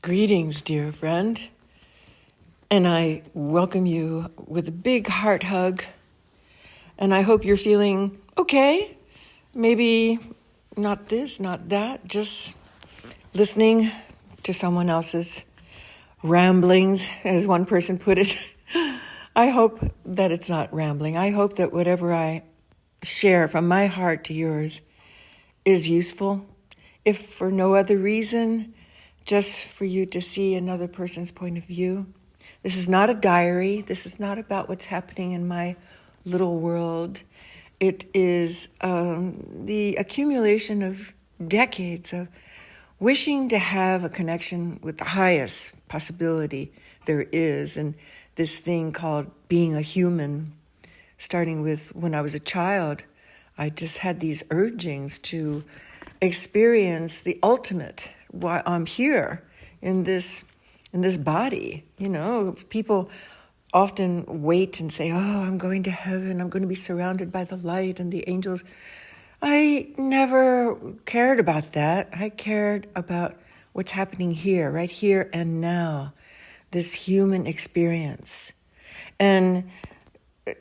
Greetings, dear friend, and I welcome you with a big heart hug, and I hope you're feeling okay, maybe not this, not that, just listening to someone else's ramblings, as one person put it. I hope that it's not rambling. I hope that whatever I share from my heart to yours is useful, if for no other reason, just for you to see another person's point of view. This is not a diary. This is not about what's happening in my little world. It is the accumulation of decades of wishing to have a connection with the highest possibility there is, and this thing called being a human. Starting with when I was a child, I just had these urgings to experience the ultimate while I'm here in this body. You know, people often wait and say, oh, I'm going to heaven, I'm going to be surrounded by the light and the angels. I never cared about that. I cared about what's happening here, right here and now, this human experience. And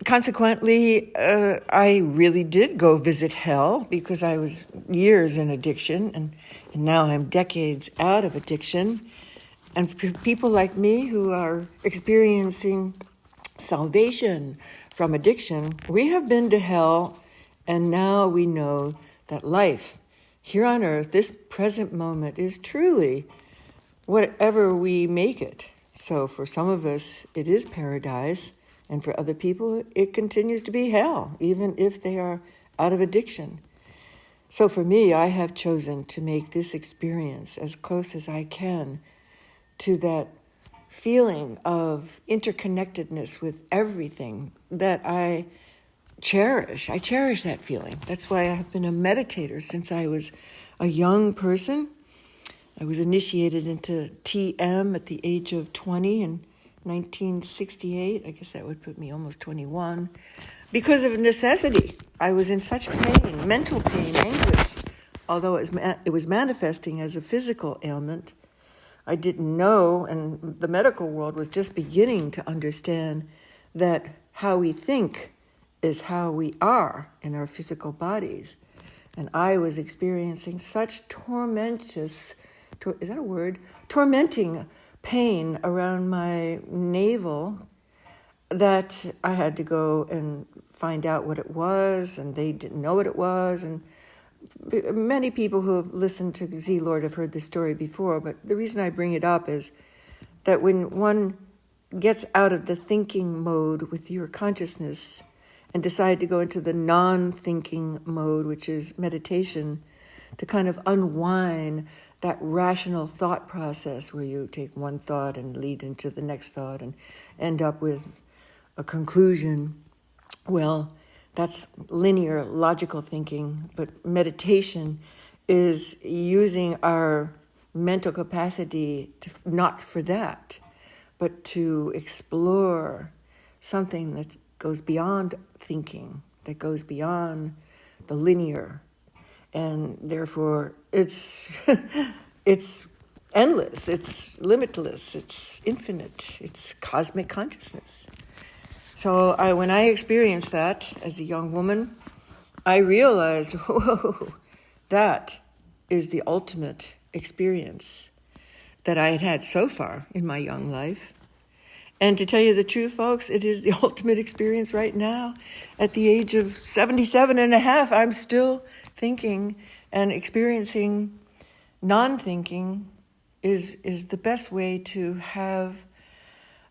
consequently, I really did go visit hell because I was years in addiction, and now I'm decades out of addiction. And for people like me who are experiencing salvation from addiction, we have been to hell, and now we know that life here on earth, this present moment, is truly whatever we make it. So for some of us, it is paradise. And for other people, it continues to be hell, even if they are out of addiction. So for me, I have chosen to make this experience as close as I can to that feeling of interconnectedness with everything that I cherish. I cherish that feeling. That's why I have been a meditator since I was a young person. I was initiated into TM at the age of 20 and 1968, I guess that would put me almost 21, because of necessity. I was in such pain, mental pain, anguish. Although it was manifesting as a physical ailment, I didn't know, and the medical world was just beginning to understand that how we think is how we are in our physical bodies. And I was experiencing such tormenting pain around my navel that I had to go and find out what it was, and they didn't know what it was. And many people who have listened to Z Lord have heard this story before, but the reason I bring it up is that when one gets out of the thinking mode with your consciousness and decide to go into the non-thinking mode, which is meditation, to kind of unwind that rational thought process where you take one thought and lead into the next thought and end up with a conclusion. Well, that's linear, logical thinking, but meditation is using our mental capacity to, not for that, but to explore something that goes beyond thinking, that goes beyond the linear. And therefore, it's endless, it's limitless, it's infinite, it's cosmic consciousness. So when I experienced that as a young woman, I realized, whoa, that is the ultimate experience that I had had so far in my young life. And to tell you the truth, folks, it is the ultimate experience right now. At the age of 77 and a half, I'm still thinking and experiencing non-thinking is the best way to have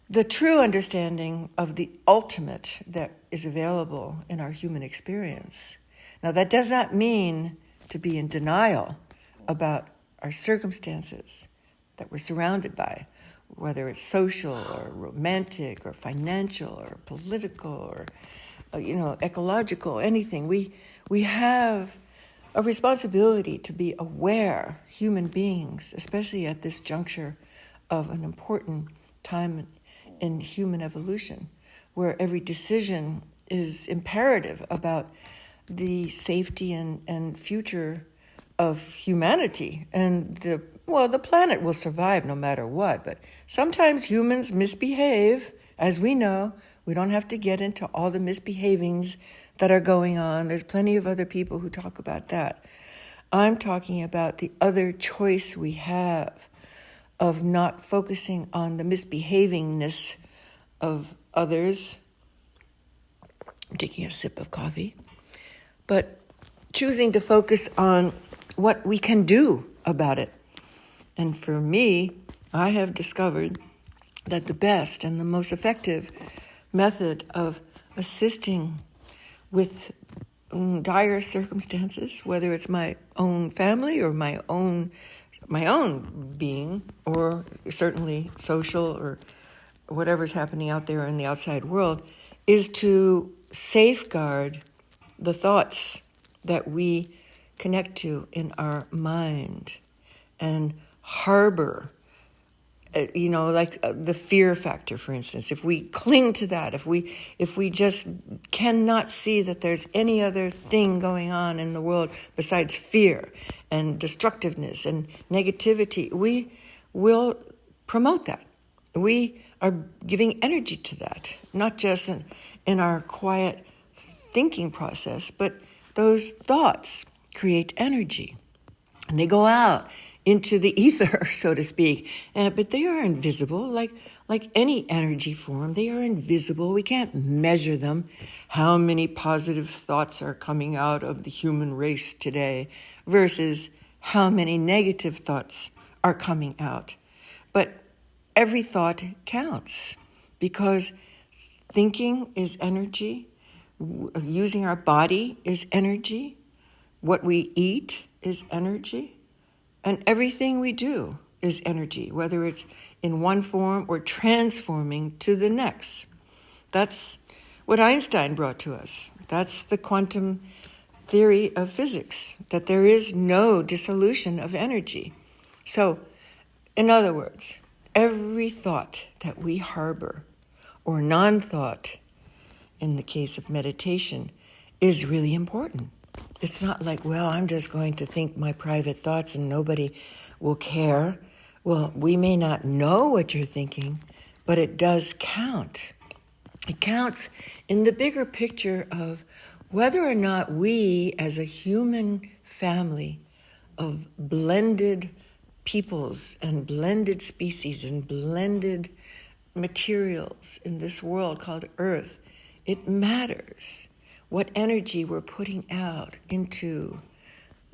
the true understanding of the ultimate that is available in our human experience. Now, that does not mean to be in denial about our circumstances that we're surrounded by, whether it's social or romantic or financial or political or ecological, anything. We have a responsibility to be aware human beings, especially at this juncture of an important time in human evolution, where every decision is imperative about the safety and future of humanity and the well, the planet will survive no matter what, but sometimes humans misbehave, as we know. We don't have to get into all the misbehavings that are going on. There's plenty of other people who talk about that. I'm talking about the other choice we have of not focusing on the misbehavingness of others. I'm taking a sip of coffee. But choosing to focus on what we can do about it. And for me, I have discovered that the best and the most effective method of assisting with dire circumstances, whether it's my own family or my own being, or certainly social or whatever's happening out there in the outside world, is to safeguard the thoughts that we connect to in our mind and harbor, like the fear factor, for instance. If we cling to that, if we just cannot see that there's any other thing going on in the world besides fear and destructiveness and negativity, we will promote that. We are giving energy to that, not just in our quiet thinking process, but those thoughts create energy. And they go out into the ether, so to speak. But they are invisible, like any energy form. They are invisible. We can't measure them. How many positive thoughts are coming out of the human race today versus how many negative thoughts are coming out. But every thought counts, because thinking is energy. Using our body is energy. What we eat is energy. And everything we do is energy, whether it's in one form or transforming to the next. That's what Einstein brought to us. That's the quantum theory of physics, that there is no dissolution of energy. So, in other words, every thought that we harbor, or non-thought, in the case of meditation, is really important. It's not like, well, I'm just going to think my private thoughts and nobody will care. Well, we may not know what you're thinking, but it does count. It counts in the bigger picture of whether or not we, as a human family of blended peoples and blended species and blended materials in this world called Earth, it matters what energy we're putting out into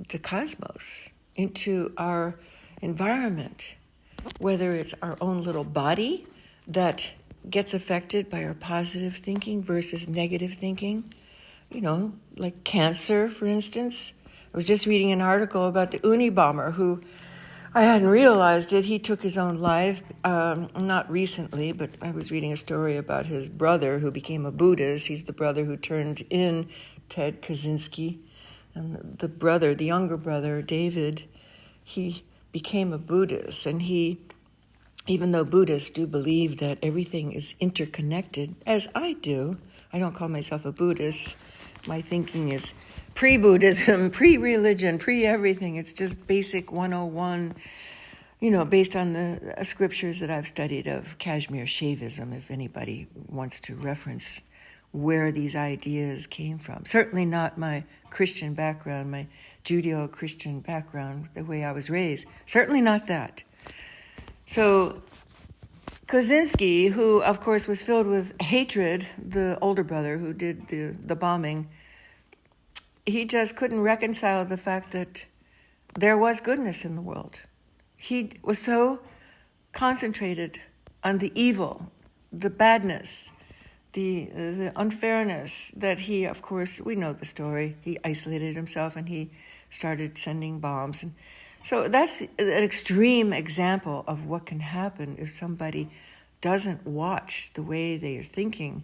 the cosmos, into our environment, whether it's our own little body that gets affected by our positive thinking versus negative thinking. Like cancer, for instance. I was just reading an article about the Unabomber, who I hadn't realized it. He took his own life, not recently, but I was reading a story about his brother who became a Buddhist. He's the brother who turned in Ted Kaczynski. And the younger brother, David, he became a Buddhist. And even though Buddhists do believe that everything is interconnected, as I do, I don't call myself a Buddhist. My thinking is pre-Buddhism, pre-religion, pre-everything. It's just basic 101, based on the scriptures that I've studied of Kashmir Shaivism, if anybody wants to reference where these ideas came from. Certainly not my Christian background, my Judeo-Christian background, the way I was raised. Certainly not that. So Kaczynski, who of course was filled with hatred, the older brother who did the bombing, he just couldn't reconcile the fact that there was goodness in the world. He was so concentrated on the evil, the badness, the unfairness, that he, of course, we know the story, he isolated himself and he started sending bombs. And so that's an extreme example of what can happen if somebody doesn't watch the way they are thinking.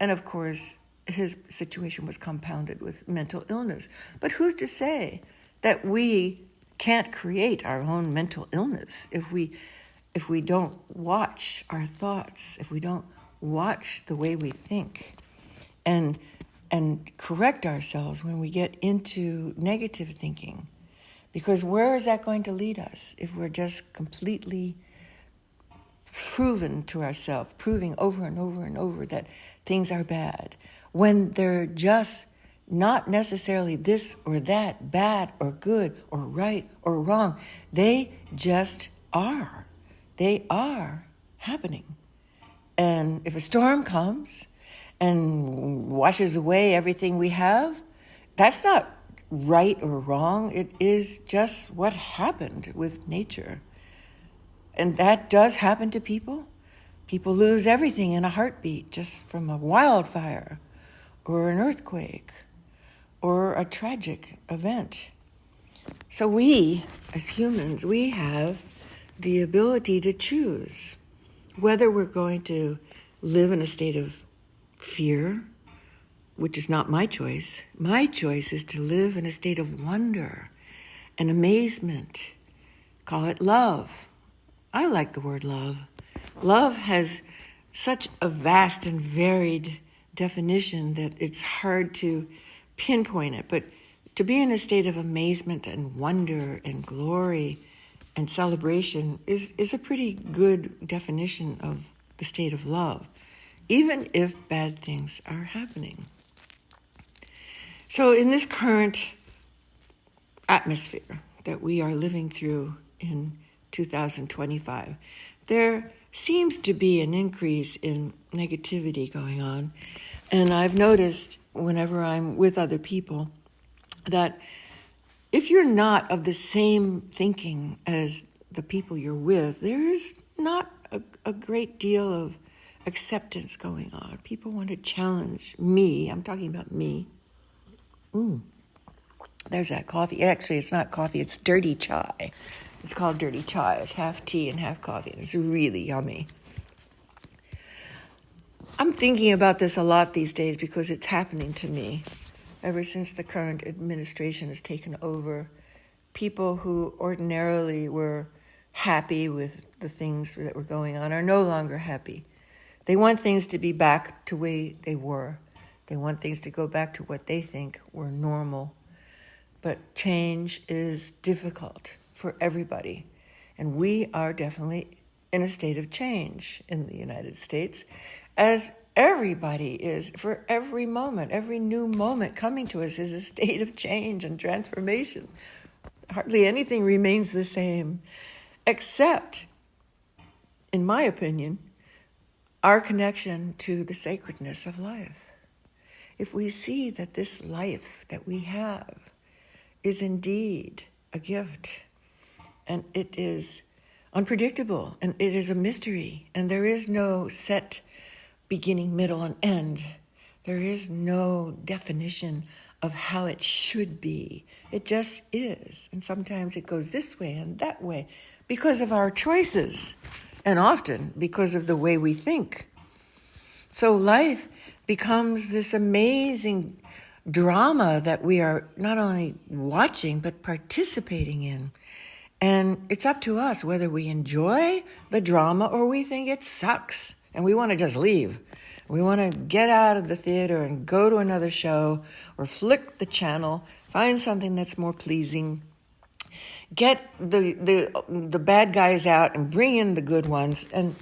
And of course, his situation was compounded with mental illness. But who's to say that we can't create our own mental illness if we don't watch our thoughts, if we don't watch the way we think, and correct ourselves when we get into negative thinking? Because where is that going to lead us if we're just completely proven to ourselves, proving over and over and over that things are bad, when they're just not necessarily this or that, bad or good or right or wrong. They just are. They are happening. And if a storm comes and washes away everything we have, that's not right or wrong. It is just what happened with nature. And that does happen to people. People lose everything in a heartbeat just from a wildfire or an earthquake or a tragic event. So we, as humans, we have the ability to choose whether we're going to live in a state of fear, which is not my choice. My choice is to live in a state of wonder and amazement. Call it love. I like the word love. Love has such a vast and varied definition that it's hard to pinpoint it. But to be in a state of amazement and wonder and glory and celebration is a pretty good definition of the state of love, even if bad things are happening. So in this current atmosphere that we are living through in 2025, there seems to be an increase in negativity going on. And I've noticed whenever I'm with other people that if you're not of the same thinking as the people you're with, there is not a great deal of acceptance going on. People want to challenge me. I'm talking about me. There's that coffee. Actually, it's not coffee. It's dirty chai. It's called dirty chai. It's half tea and half coffee. And it's really yummy. I'm thinking about this a lot these days because it's happening to me. Ever since the current administration has taken over, people who ordinarily were happy with the things that were going on are no longer happy. They want things to be back to the way they were. They want things to go back to what they think were normal. But change is difficult for everybody. And we are definitely in a state of change in the United States, as everybody is. For every moment, every new moment coming to us is a state of change and transformation. Hardly anything remains the same, except, in my opinion, our connection to the sacredness of life. If we see that this life that we have is indeed a gift, and it is unpredictable, and it is a mystery, and there is no set beginning, middle, and end. There is no definition of how it should be. It just is. And sometimes it goes this way and that way because of our choices, and often because of the way we think. So life becomes this amazing drama that we are not only watching, but participating in. And it's up to us whether we enjoy the drama or we think it sucks and we want to just leave. We want to get out of the theater and go to another show or flick the channel, find something that's more pleasing, get the bad guys out and bring in the good ones. And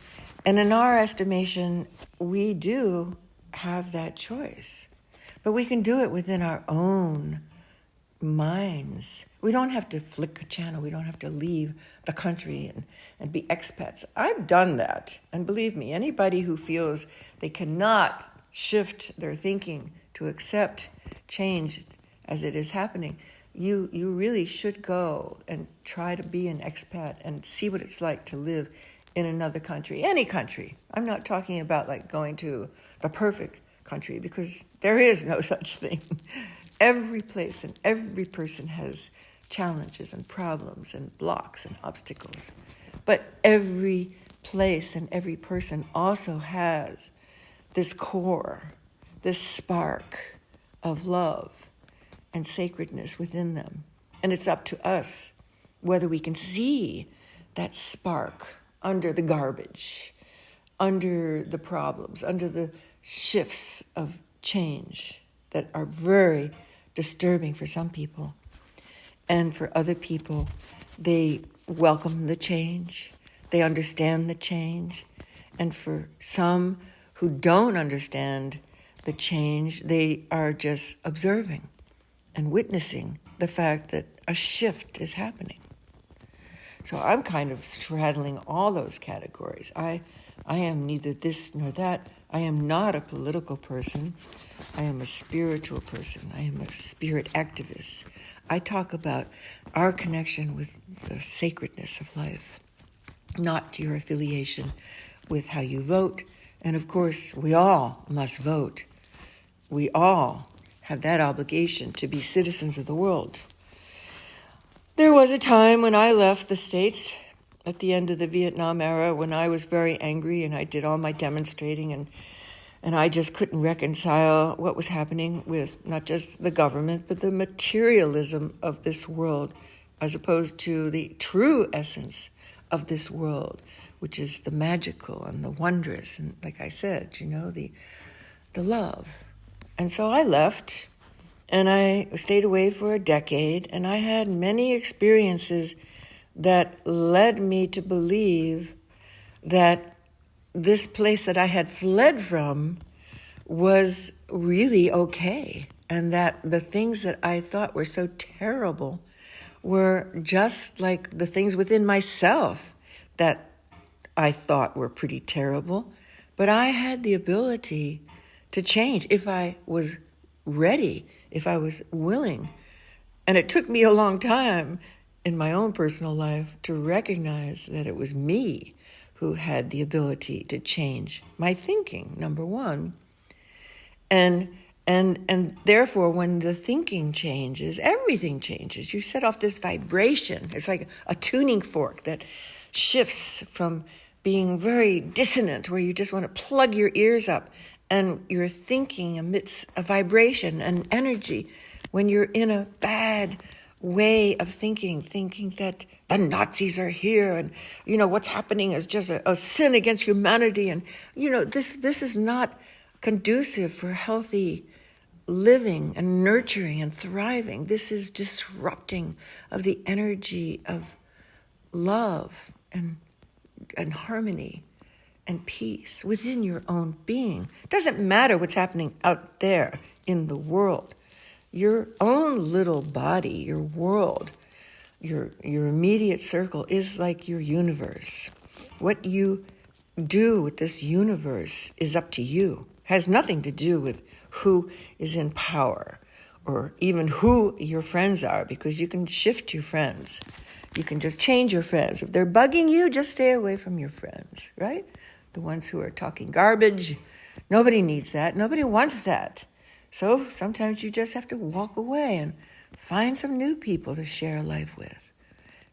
in our estimation, we do have that choice. But we can do it within our own minds. We don't have to flick a channel. We don't have to leave the country and be expats. I've done that. And believe me, anybody who feels they cannot shift their thinking to accept change as it is happening, you really should go and try to be an expat and see what it's like to live in another country, any country. I'm not talking about like going to the perfect country, because there is no such thing. Every place and every person has challenges and problems and blocks and obstacles. But every place and every person also has this core, this spark of love and sacredness within them. And it's up to us whether we can see that spark under the garbage, under the problems, under the shifts of change that are very disturbing for some people. And for other people, they welcome the change. They understand the change. And for some who don't understand the change, they are just observing and witnessing the fact that a shift is happening. So I'm kind of straddling all those categories. I am neither this nor that. I am not a political person. I am a spiritual person. I am a spirit activist. I talk about our connection with the sacredness of life, not your affiliation with how you vote. And of course, we all must vote. We all have that obligation to be citizens of the world. There was a time when I left the States at the end of the Vietnam era when I was very angry and I did all my demonstrating and I just couldn't reconcile what was happening with not just the government, but the materialism of this world, as opposed to the true essence of this world, which is the magical and the wondrous, and like I said, the love. And so I left, and I stayed away for a decade, and I had many experiences that led me to believe that this place that I had fled from was really okay, and that the things that I thought were so terrible were just like the things within myself that I thought were pretty terrible. But I had the ability to change if I was ready, if I was willing. And it took me a long time in my own personal life to recognize that it was me who had the ability to change my thinking, number one. And therefore, when the thinking changes, everything changes. You set off this vibration. It's like a tuning fork that shifts from being very dissonant, where you just want to plug your ears up, and your thinking emits a vibration, an energy. When you're in a bad way of thinking that the Nazis are here and, what's happening is just a sin against humanity. And, this is not conducive for healthy living and nurturing and thriving. This is disrupting of the energy of love and harmony and peace within your own being. It doesn't matter what's happening out there in the world. Your own little body, your world, your immediate circle is like your universe. What you do with this universe is up to you. It has nothing to do with who is in power or even who your friends are, because you can shift your friends. You can just change your friends. If they're bugging you, just stay away from your friends, right? The ones who are talking garbage. Nobody needs that. Nobody wants that. So sometimes you just have to walk away and find some new people to share life with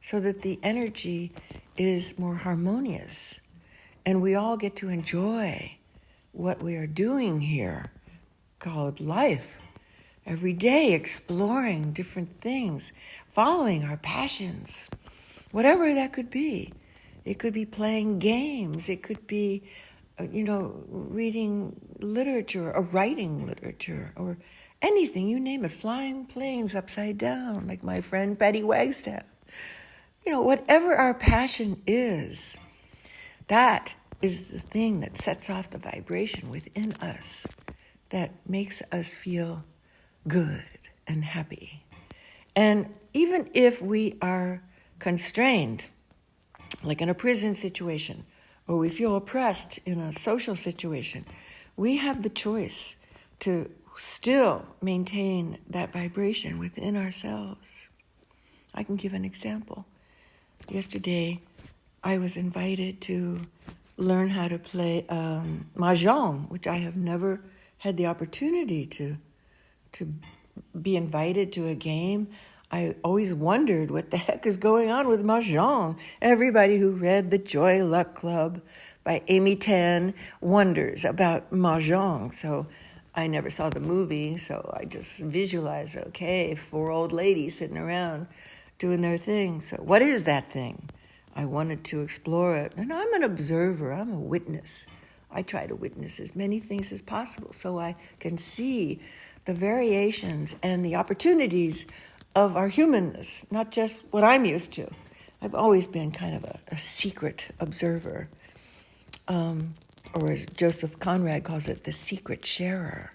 so that the energy is more harmonious and we all get to enjoy what we are doing here called life. Every day exploring different things, following our passions, whatever that could be. It could be playing games. It could be, reading literature or writing literature or anything, you name it, flying planes upside down, like my friend Patty Wagstaff. Whatever our passion is, that is the thing that sets off the vibration within us that makes us feel good and happy. And even if we are constrained, like in a prison situation, or we feel oppressed in a social situation, we have the choice to still maintain that vibration within ourselves. I can give an example. Yesterday, I was invited to learn how to play mahjong, which I have never had the opportunity to be invited to a game. I always wondered what the heck is going on with mahjong. Everybody who read The Joy Luck Club by Amy Tan wonders about mahjong. So I never saw the movie, so I just visualized, okay, 4 old ladies sitting around doing their thing. So what is that thing? I wanted to explore it. And I'm an observer. I'm a witness. I try to witness as many things as possible so I can see the variations and the opportunities of our humanness, not just what I'm used to. I've always been kind of a secret observer, or as Joseph Conrad calls it, the secret sharer.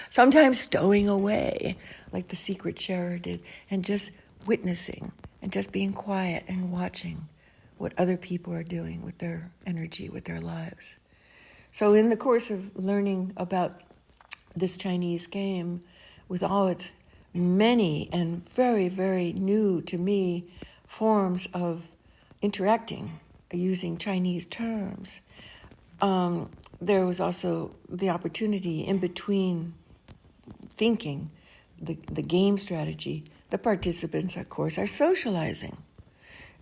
Sometimes stowing away, like the secret sharer did, and just witnessing and just being quiet and watching what other people are doing with their energy, with their lives. So in the course of learning about this Chinese game, with all its many and very, very new to me forms of interacting using Chinese terms, there was also the opportunity in between thinking, the game strategy. The participants, of course, are socializing.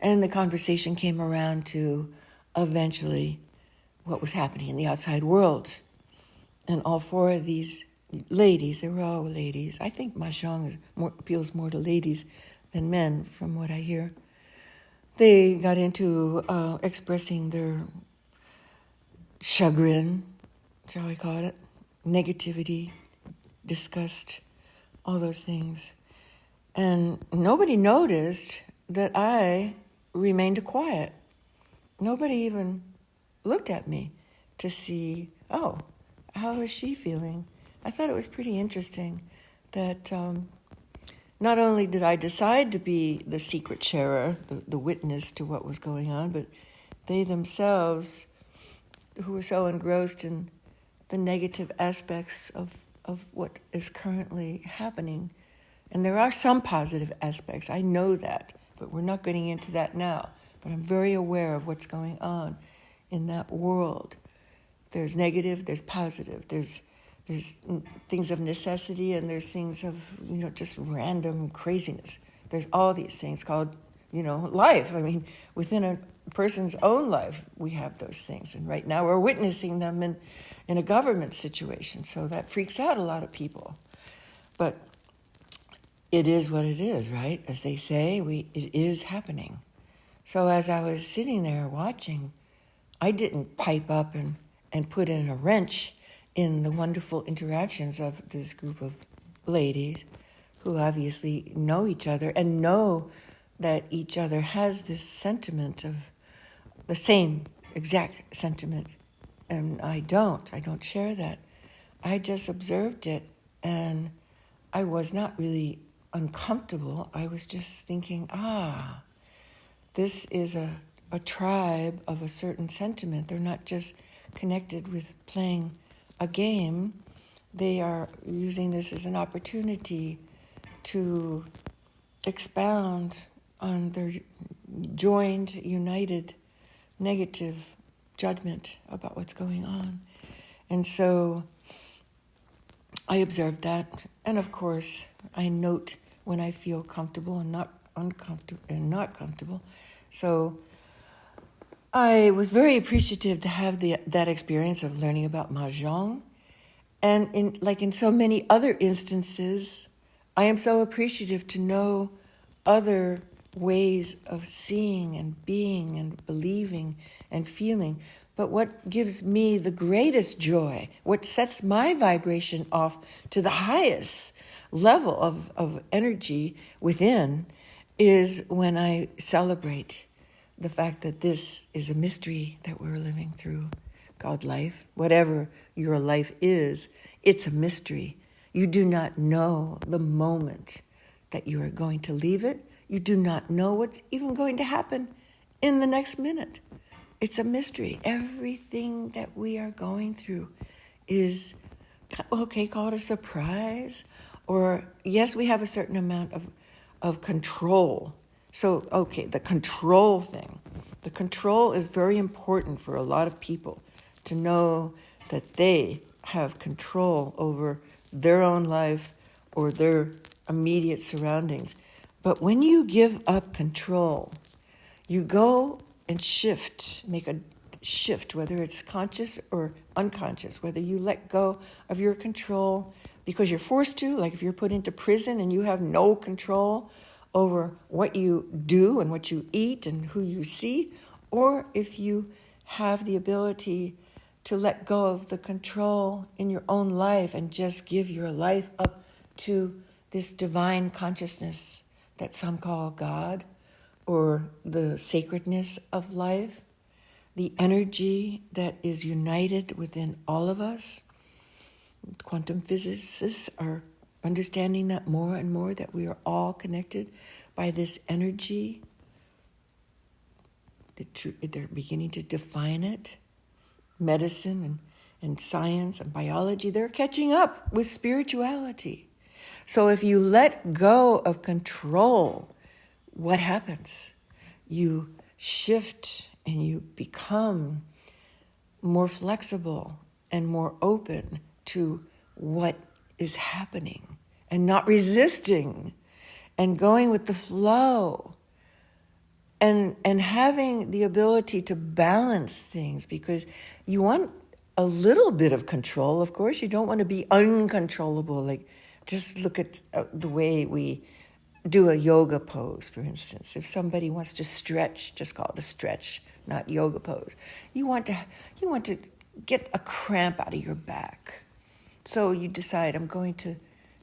And the conversation came around to eventually what was happening in the outside world. And all four of these ladies, they were all ladies. I think Mahjong appeals more to ladies than men, from what I hear. They got into expressing their chagrin, shall we call it, negativity, disgust, all those things. And nobody noticed that I remained quiet. Nobody even looked at me to see, oh, how is she feeling? I thought it was pretty interesting that not only did I decide to be the secret sharer, the witness to what was going on, but they themselves, who were so engrossed in the negative aspects of what is currently happening. And there are some positive aspects, I know that, but we're not getting into that now. But I'm very aware of what's going on in that world. There's negative, there's positive, there's things of necessity, and there's things of, just random craziness. There's all these things called, life. I mean, within a person's own life, we have those things. And right now we're witnessing them in a government situation. So that freaks out a lot of people. But it is what it is, right? As they say, it is happening. So as I was sitting there watching, I didn't pipe up and put in a wrench in the wonderful interactions of this group of ladies who obviously know each other and know that each other has this sentiment of the same exact sentiment. And I don't share that. I just observed it, and I was not really uncomfortable. I was just thinking, this is a tribe of a certain sentiment. They're not just connected with playing a game. They are using this as an opportunity to expound on their joined, united, negative judgment about what's going on. And so I observed that, and of course I note when I feel comfortable and not comfortable. So I was very appreciative to have that experience of learning about Mahjong. And in so many other instances, I am so appreciative to know other ways of seeing and being and believing and feeling. But what gives me the greatest joy, what sets my vibration off to the highest level of energy within, is when I celebrate the fact that this is a mystery that we're living through, called life. Whatever your life is, it's a mystery. You do not know the moment that you are going to leave it. You do not know what's even going to happen in the next minute. It's a mystery. Everything that we are going through is, call it a surprise. Or, yes, we have a certain amount of control. So, the control thing. The control is very important for a lot of people to know that they have control over their own life or their immediate surroundings. But when you give up control, you go and make a shift, whether it's conscious or unconscious, whether you let go of your control because you're forced to, like if you're put into prison and you have no control over what you do and what you eat and who you see, or if you have the ability to let go of the control in your own life and just give your life up to this divine consciousness that some call God, or the sacredness of life, the energy that is united within all of us. Quantum physicists are understanding that more and more, that we are all connected by this energy. They're beginning to define it. Medicine and science and biology, they're catching up with spirituality. So if you let go of control, what happens? You shift and you become more flexible and more open to what is happening, and not resisting, and going with the flow, and having the ability to balance things, because you want a little bit of control. Of course, you don't want to be uncontrollable. Like, just look at the way we do a yoga pose, for instance. If somebody wants to stretch, just call it a stretch, not yoga pose. You want to get a cramp out of your back. So you decide, I'm going to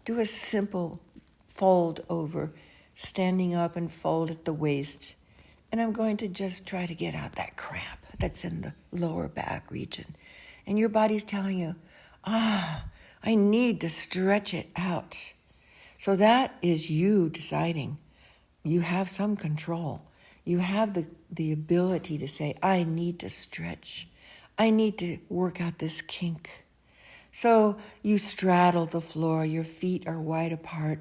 do a simple fold over, standing up and fold at the waist. And I'm going to just try to get out that cramp that's in the lower back region. And your body's telling you, I need to stretch it out. So that is you deciding. You have some control. You have the ability to say, I need to stretch. I need to work out this kink. So you straddle the floor, your feet are wide apart,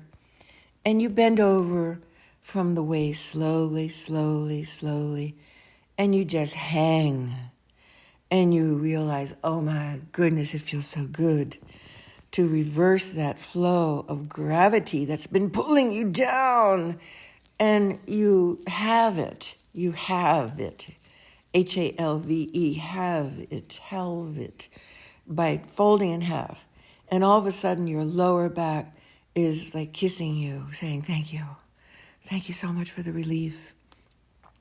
and you bend over from the waist slowly, slowly, slowly, and you just hang. And you realize, oh my goodness, it feels so good to reverse that flow of gravity that's been pulling you down. And you have it. You have it. Halve, have it, by folding in half. And all of a sudden your lower back is like kissing you, saying, thank you. Thank you so much for the relief.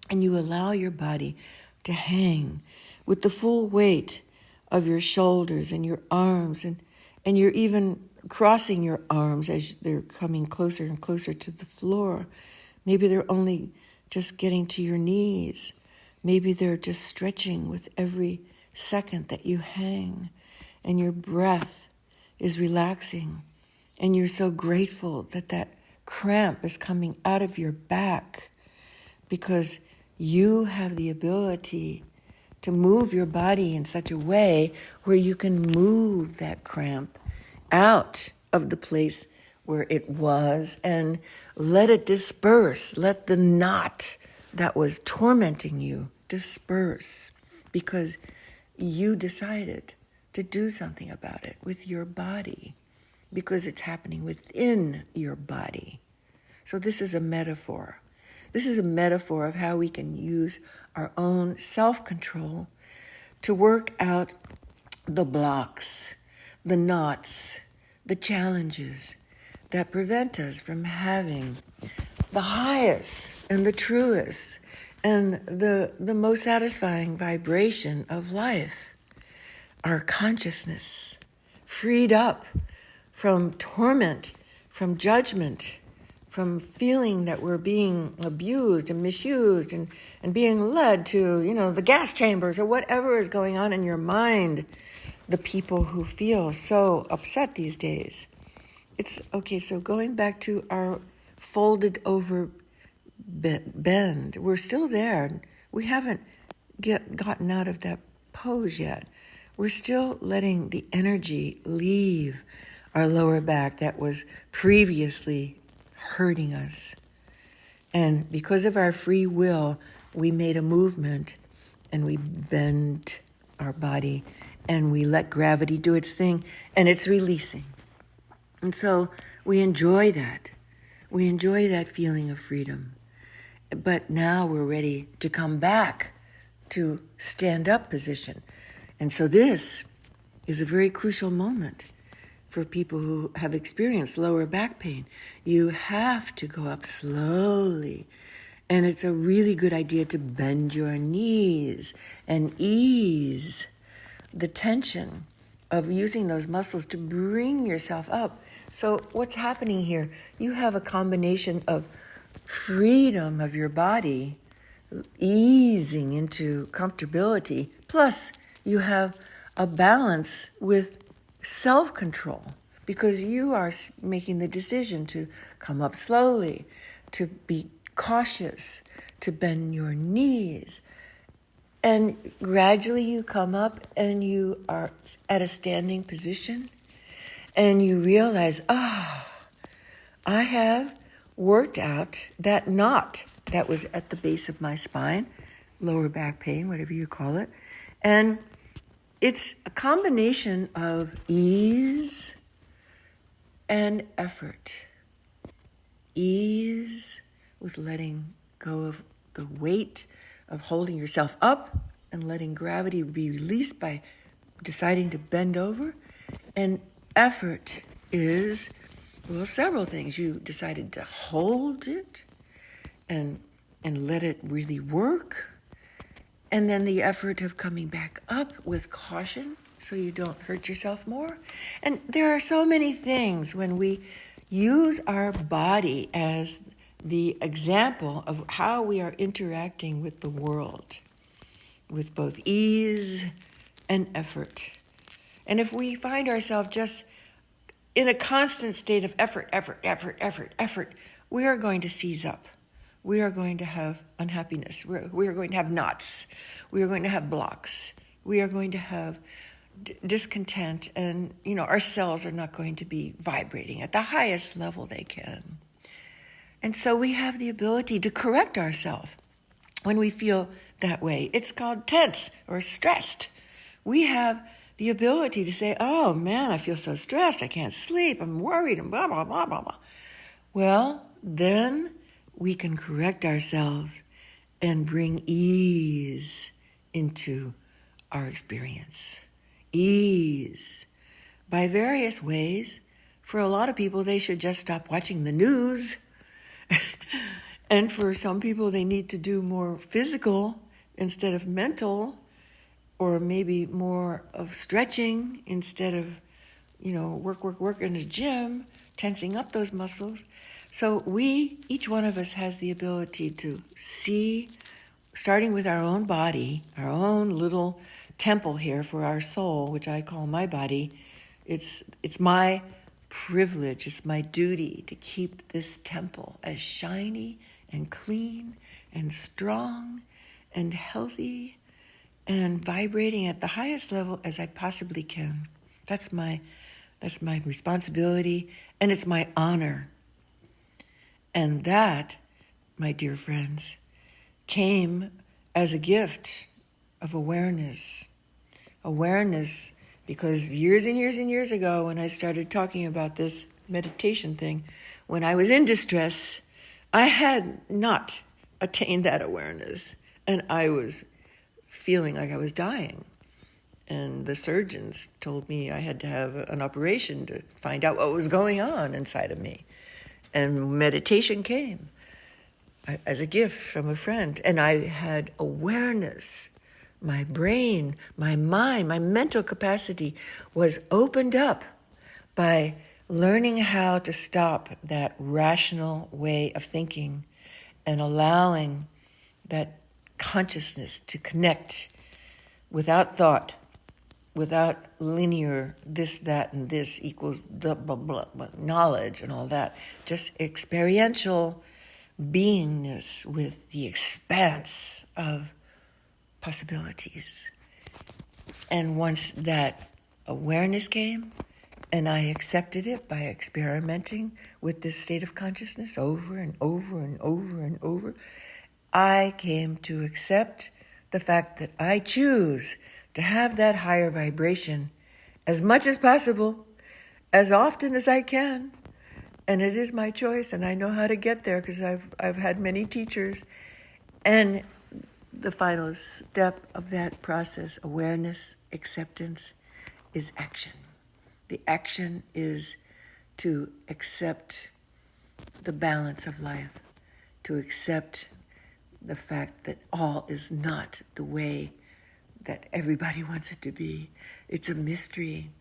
And you allow your body to hang with the full weight of your shoulders and your arms, and you're even crossing your arms as they're coming closer and closer to the floor. Maybe they're only just getting to your knees. Maybe they're just stretching with every second that you hang, and your breath is relaxing, and you're so grateful that that cramp is coming out of your back, because you have the ability to move your body in such a way where you can move that cramp out of the place where it was and let it disperse. Let the knot that was tormenting you disperse, because you decided to do something about it with your body, because it's happening within your body. So this is a metaphor. This is a metaphor of how we can use our own self-control to work out the blocks, the knots, the challenges that prevent us from having the highest and the truest and the most satisfying vibration of life, our consciousness, freed up from torment, from judgment, from feeling that we're being abused and misused and being led to, the gas chambers or whatever is going on in your mind. The people who feel so upset these days. It's okay, so going back to our folded over bend, we're still there. We haven't gotten out of that pose yet. We're still letting the energy leave our lower back that was previously hurting us. And because of our free will, we made a movement and we bent our body and we let gravity do its thing, and it's releasing. And so we enjoy that. We enjoy that feeling of freedom. But now we're ready to come back to stand-up position. And so this is a very crucial moment for people who have experienced lower back pain. You have to go up slowly. And it's a really good idea to bend your knees and ease the tension of using those muscles to bring yourself up So what's happening here? You have a combination of freedom of your body, easing into comfortability, plus you have a balance with self-control because you are making the decision to come up slowly, to be cautious, to bend your knees. And gradually you come up and you are at a standing position and you realize, I have worked out that knot that was at the base of my spine, lower back pain, whatever you call it. And it's a combination of ease and effort. Ease with letting go of the weight of holding yourself up and letting gravity be released by deciding to bend over. And effort is, well, several things. You decided to hold it and let it really work. And then the effort of coming back up with caution so you don't hurt yourself more. And there are so many things when we use our body as the example of how we are interacting with the world, with both ease and effort. And if we find ourselves just in a constant state of effort, we are going to seize up. We are going to have unhappiness. We are going to have knots. We are going to have blocks. We are going to have discontent, and our cells are not going to be vibrating at the highest level they can. And so we have the ability to correct ourselves when we feel that way. It's called tense or stressed. We have the ability to say, oh man, I feel so stressed, I can't sleep, I'm worried, and blah, blah, blah, blah, blah. Well, then we can correct ourselves and bring ease into our experience. Ease. By various ways. For a lot of people, they should just stop watching the news. And for some people, they need to do more physical instead of mental, or maybe more of stretching instead of, work in the gym, tensing up those muscles. So each one of us has the ability to see, starting with our own body, our own little temple here for our soul, which I call my body. It's my privilege, it's my duty to keep this temple as shiny and clean and strong and healthy and vibrating at the highest level as I possibly can. That's my responsibility, and it's my honor. And that, my dear friends, came as a gift of awareness. Awareness, because years and years and years ago, when I started talking about this meditation thing, when I was in distress, I had not attained that awareness, and I was feeling like I was dying. And the surgeons told me I had to have an operation to find out what was going on inside of me. And meditation came as a gift from a friend. And I had awareness. My brain, my mind, my mental capacity was opened up by learning how to stop that rational way of thinking and allowing that consciousness to connect without thought, without linear this, that, and this equals blah, blah, blah, knowledge and all that. Just experiential beingness with the expanse of possibilities. And once that awareness came, and I accepted it by experimenting with this state of consciousness over and over and over and over, I came to accept the fact that I choose to have that higher vibration as much as possible, as often as I can. And it is my choice, and I know how to get there because I've had many teachers. And the final step of that process, awareness, acceptance, is action. The action is to accept the balance of life, to accept the fact that all is not the way that everybody wants it to be. It's a mystery.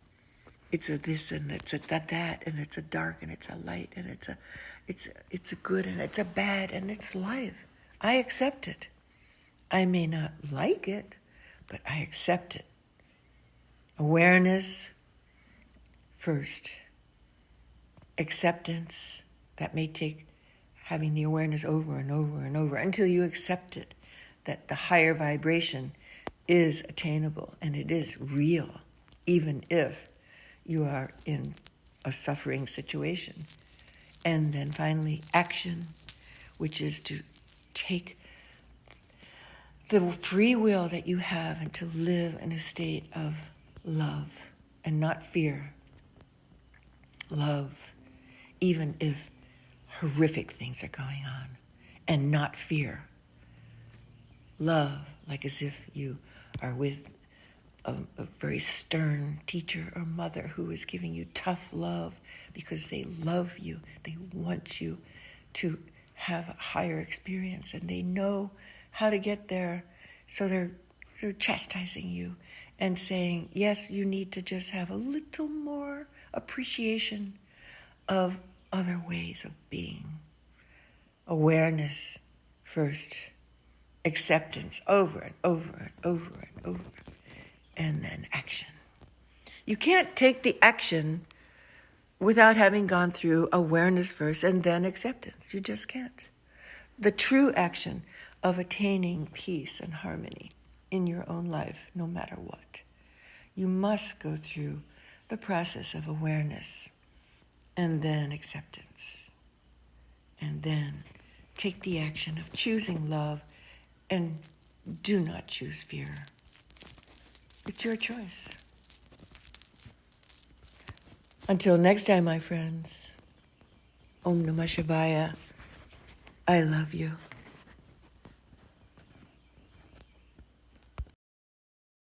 it's a this and it's a that and it's a dark and it's a light and it's a good and it's a bad and it's life. I accept it. I may not like it, but I accept it. Awareness first. Acceptance, that may take having the awareness over and over and over until you accept it, that the higher vibration is attainable and it is real, even if you are in a suffering situation. And then finally, action, which is to take the free will that you have and to live in a state of love and not fear. Love, even if horrific things are going on, and not fear. Love, like as if you are with a very stern teacher or mother who is giving you tough love because they love you. They want you to have a higher experience and they know how to get there. So they're chastising you and saying, yes, you need to just have a little more appreciation of other ways of being. Awareness first. Acceptance over and over and over and over. And then action. You can't take the action without having gone through awareness first and then acceptance. You just can't. The true action of attaining peace and harmony in your own life, no matter what. You must go through the process of awareness and then acceptance. And then take the action of choosing love and do not choose fear. It's your choice. Until next time, my friends, Om Namah Shivaya, I love you.